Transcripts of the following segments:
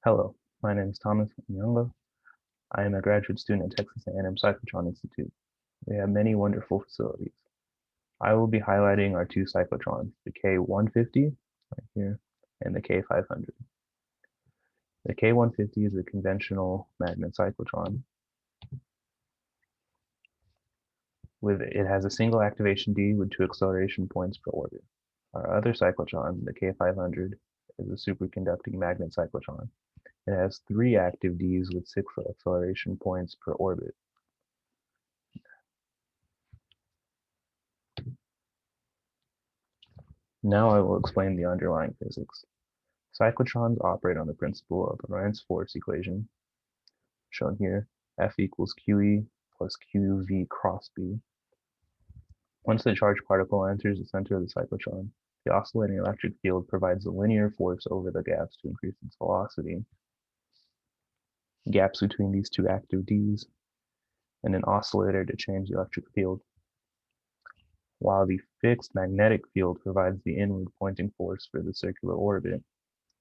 Hello, my name is Thomas Nyongo. I am a graduate student at Texas A&M Cyclotron Institute. We have many wonderful facilities. I will be highlighting our two cyclotrons, the K150 right here and the K500. The K150 is a conventional magnet cyclotron. It has a single activation D with two acceleration points per orbit. Our other cyclotron, the K500, is a superconducting magnet cyclotron. It has three active Ds with six acceleration points per orbit. Now I will explain the underlying physics. Cyclotrons operate on the principle of the Lorentz force equation, shown here, F equals QE plus QV cross B. Once the charged particle enters the center of the cyclotron, the oscillating electric field provides a linear force over the gaps to increase its velocity. Gaps between these two active Ds, and an oscillator to change the electric field, while the fixed magnetic field provides the inward pointing force for the circular orbit,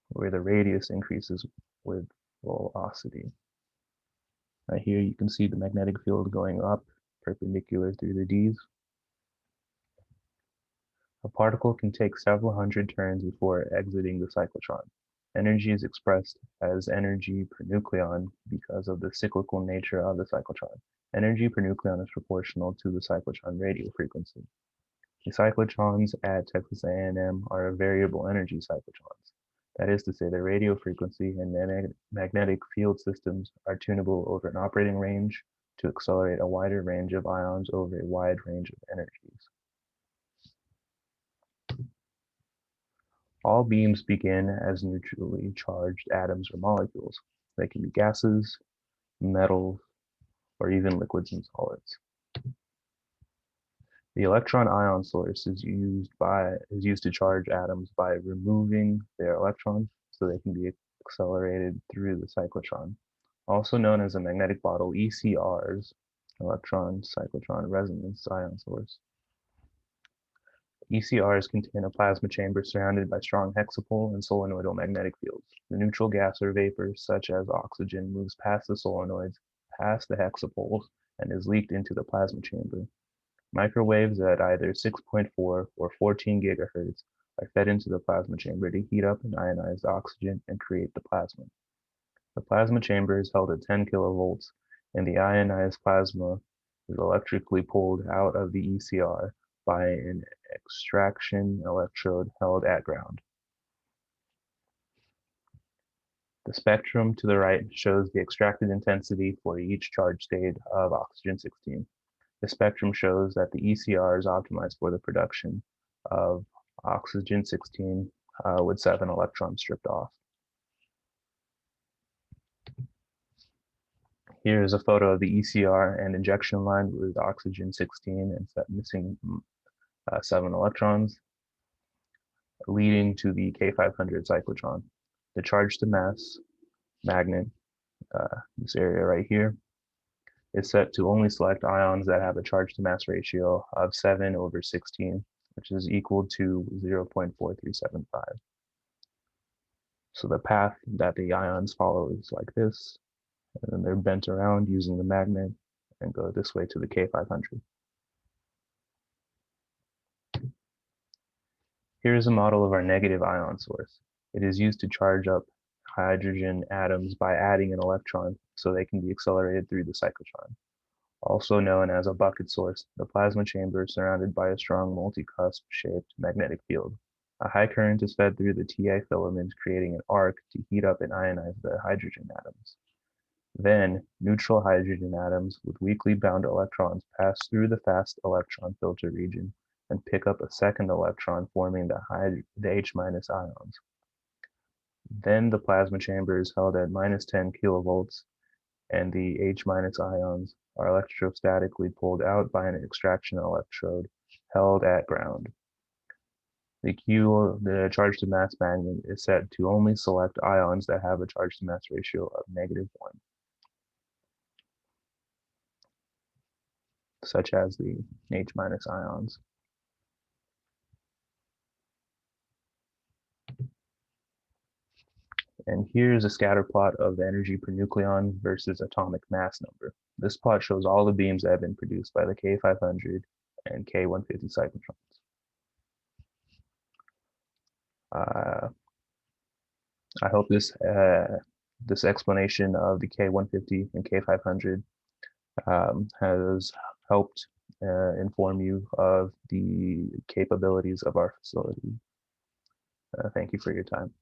where the radius increases with velocity. Right here you can see the magnetic field going up perpendicular through the Ds. A particle can take several hundred turns before exiting the cyclotron. Energy is expressed as energy per nucleon because of the cyclical nature of the cyclotron. Energy per nucleon is proportional to the cyclotron radio frequency. The cyclotrons at Texas A&M are variable energy cyclotrons. That is to say, the radio frequency and magnetic field systems are tunable over an operating range to accelerate a wider range of ions over a wide range of energies. All beams begin as neutrally charged atoms or molecules. They can be gases, metals, or even liquids and solids. The electron ion source is used to charge atoms by removing their electrons so they can be accelerated through the cyclotron. Also known as a magnetic bottle, ECRs, electron cyclotron resonance ion source. ECRs contain a plasma chamber surrounded by strong hexapole and solenoidal magnetic fields. The neutral gas or vapor, such as oxygen, moves past the solenoids, past the hexapoles, and is leaked into the plasma chamber. Microwaves at either 6.4 or 14 gigahertz are fed into the plasma chamber to heat up and ionize the oxygen and create the plasma. The plasma chamber is held at 10 kilovolts, and the ionized plasma is electrically pulled out of the ECR by an extraction electrode held at ground. The spectrum to the right shows the extracted intensity for each charge state of oxygen-16. The spectrum shows that the ECR is optimized for the production of oxygen-16 with 7 electrons stripped off. Here is a photo of the ECR and injection line with oxygen-16 and missing 7 electrons, leading to the K500 cyclotron. The charge to mass magnet, this area right here, is set to only select ions that have a charge to mass ratio of 7/16, which is equal to 0.4375. So the path that the ions follow is like this, and then they're bent around using the magnet and go this way to the K500. Here is a model of our negative ion source. It is used to charge up hydrogen atoms by adding an electron so they can be accelerated through the cyclotron. Also known as a bucket source, the plasma chamber is surrounded by a strong multi-cusp-shaped magnetic field. A high current is fed through the TA filament, creating an arc to heat up and ionize the hydrogen atoms. Then, neutral hydrogen atoms with weakly bound electrons pass through the fast electron filter region and pick up a second electron, forming the H- ions. Then the plasma chamber is held at -10 kilovolts, and the H- ions are electrostatically pulled out by an extraction electrode held at ground. The charge to mass magnet, is set to only select ions that have a charge to mass ratio of -1, such as the H- ions. And here's a scatter plot of the energy per nucleon versus atomic mass number. This plot shows all the beams that have been produced by the K500 and K150 cyclotrons. I hope this explanation of the K150 and K500 has helped inform you of the capabilities of our facility. Thank you for your time.